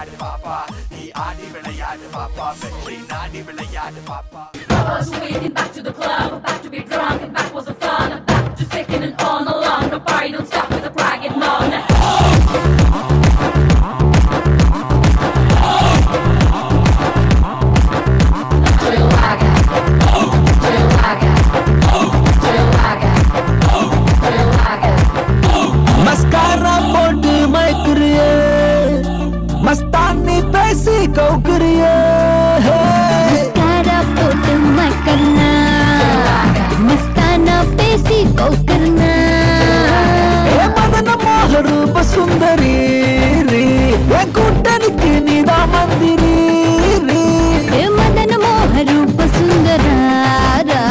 விளையாடு பாப்பா நீ ஆடி விளையாடு பாப்பா வெற்றி நாடி விளையாடு பாப்பா Waking back to the club, back to be drunk, and back was the fun. Back just taking it all along. The party don't stop with the bragging on. Mascara போட்டு மயக்குறியே மஸ்தானி பேசி கவுக்குறியே Mascara போட்டு மயக்கறனா மஸ்தானா பேசி கவுக்குறனா ஏ மதன மோக ரூப சுந்தரி என் கூட்டணிக்கு நீதான் மந்திரி ஏ மதன மோக ரூப சுந்தராரா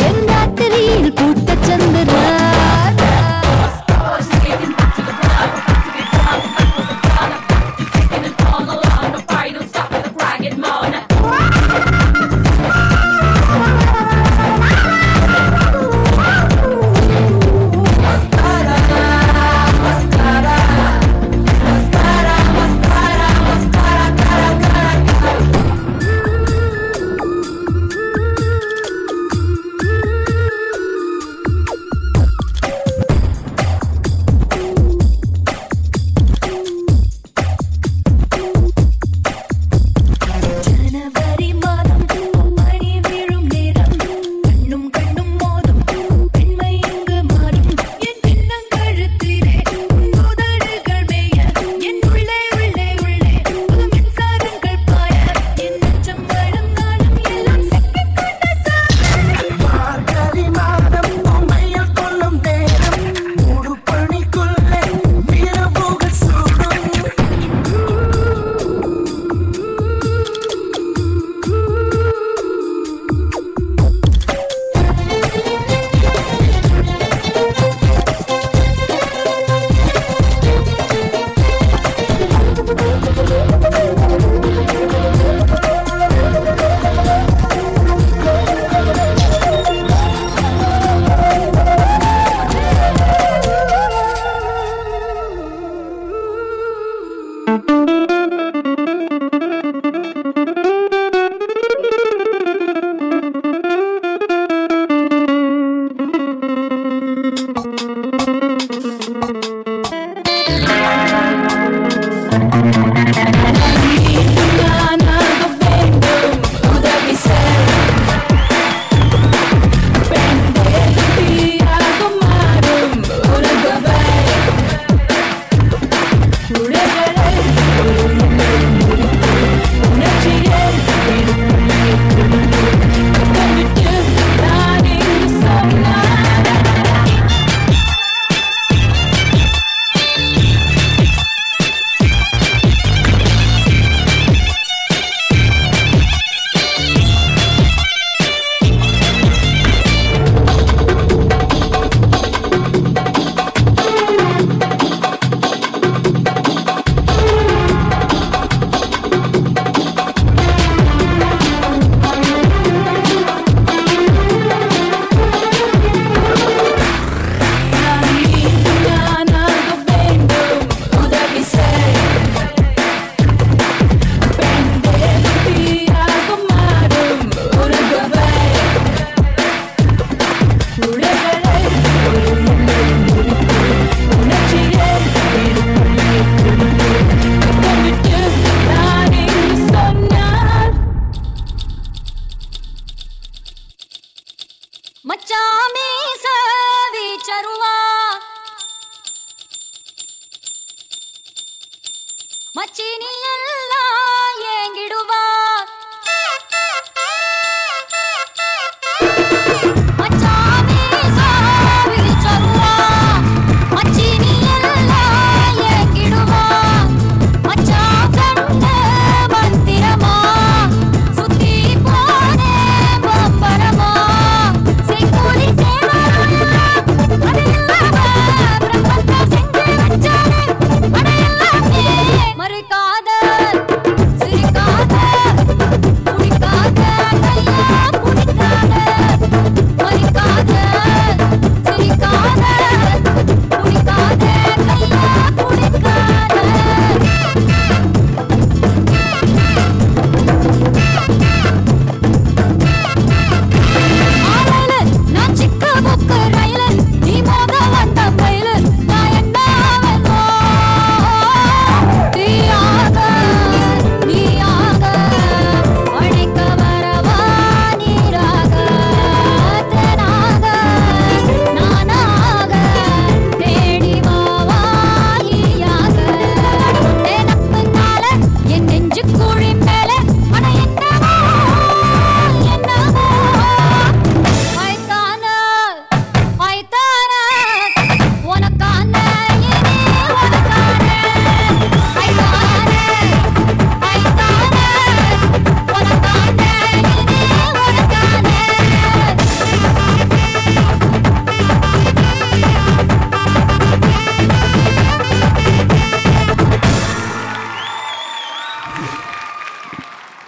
என் ராத்திரியில் கூட்ட Chandra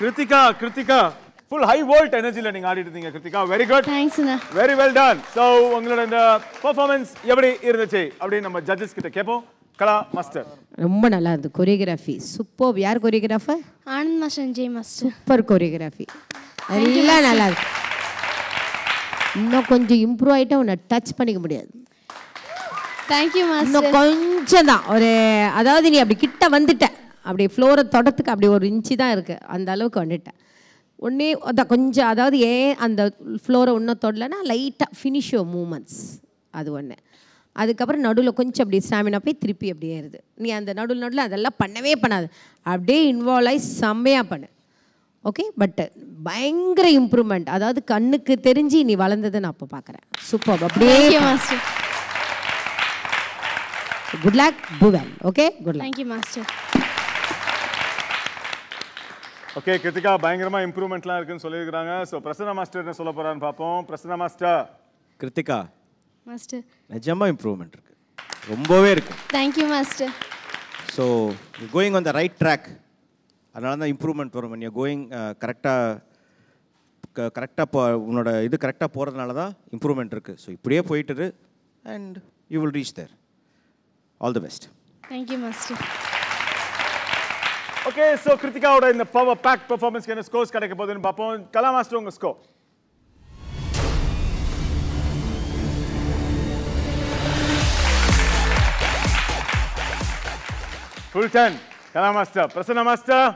Kiruthika full high volt எனர்ஜில நீங்க ஆடிட்டு இருந்தீங்க கிருத்திகா. Very good. தேங்க்ஸ்ண்ணா. Very well done. சோ உங்களோட இந்த பெர்ஃபார்மன்ஸ் எப்படி இருந்துச்சு அப்படி நம்ம ஜட்ஜஸ் கிட்ட கேட்போம். கலா மாஸ்டர். ரொம்ப நல்லா இருந்தது. Choreography super. யார் choreographer? Anand master, Jai master. Super choreography. எல்லாம் நல்லா இருக்கு. இன்னும் கொஞ்சம் இம்ப்ரூவ் ஆயிட்டா உன்னை டச் பண்ணிக்க முடியாது. Thank you master. இன்னும் கொஞ்சம் தான் ஒரு அதாவது நீ அப்படி கிட்ட வந்துட்ட. அப்படி ஃப்ளோரை தொடத்துக்கு அப்படி ஒரு இன்ச்சு தான் இருக்கு. அந்த அளவுக்கு வந்துட்டேன். ஒன்றே அதான் கொஞ்சம் அதாவது ஏன் அந்த ஃப்ளோரை இன்னும் தொடலைன்னா லைட்டாக ஃபினிஷ் யோர் மூமெண்ட்ஸ் அது ஒன்று. அதுக்கப்புறம் நடுவில் கொஞ்சம் அப்படி ஸ்டாமினா போய் திருப்பி அப்படியே ஏறுது. நீ அந்த நடுவில் அதெல்லாம் பண்ணவே பண்ணாது. அப்படியே இன்வால்வ் ஆகி செம்மையாக பண்ணு. ஓகே. பட் பயங்கர இம்ப்ரூவ்மெண்ட். அதாவது கண்ணுக்கு தெரிஞ்சு நீ வளர்ந்ததை நான் அப்போ பார்க்குறேன். சூப்பர். அப்படியே master. Good luck. Do well. Okay. Good luck. Thank you master. Okay Kiruthika பயங்கரமா இம்ப்ரூவ்மெண்ட்லாம் இருக்குன்னு சொல்லியிருக்காங்க. ஸோ பிரசன்னா மாஸ்டர் என்ன சொல்ல போறான்னு பார்ப்போம். பிரசன்னா மாஸ்டர். கிருத்திகா மாஸ்டர் நிஜமா இம்ப்ரூவ்மெண்ட் இருக்கு. ரொம்பவே இருக்கு. Thank you master. So going on the right track. அதனால தான் இம்ப்ரூவ்மெண்ட் வரும். நீங்கள் கோயிங் கரெக்டாக உன்னோட இது கரெக்டாக போகிறதுனால தான் இம்ப்ரூவ்மெண்ட் இருக்குது. ஸோ இப்படியே போயிட்டு and you will reach there. All the best. Thank you master. Okay so கிருத்திகாவோட இந்த பவர் பேக் பெர்ஃபார்மன்ஸ்க்கு என்ன ஸ்கோர்ஸ் கிடைக்க போகுதுன்னு பார்ப்போம். கலா மாஸ்டர் உங்க score. Full 10. Kala master. Prasanna master.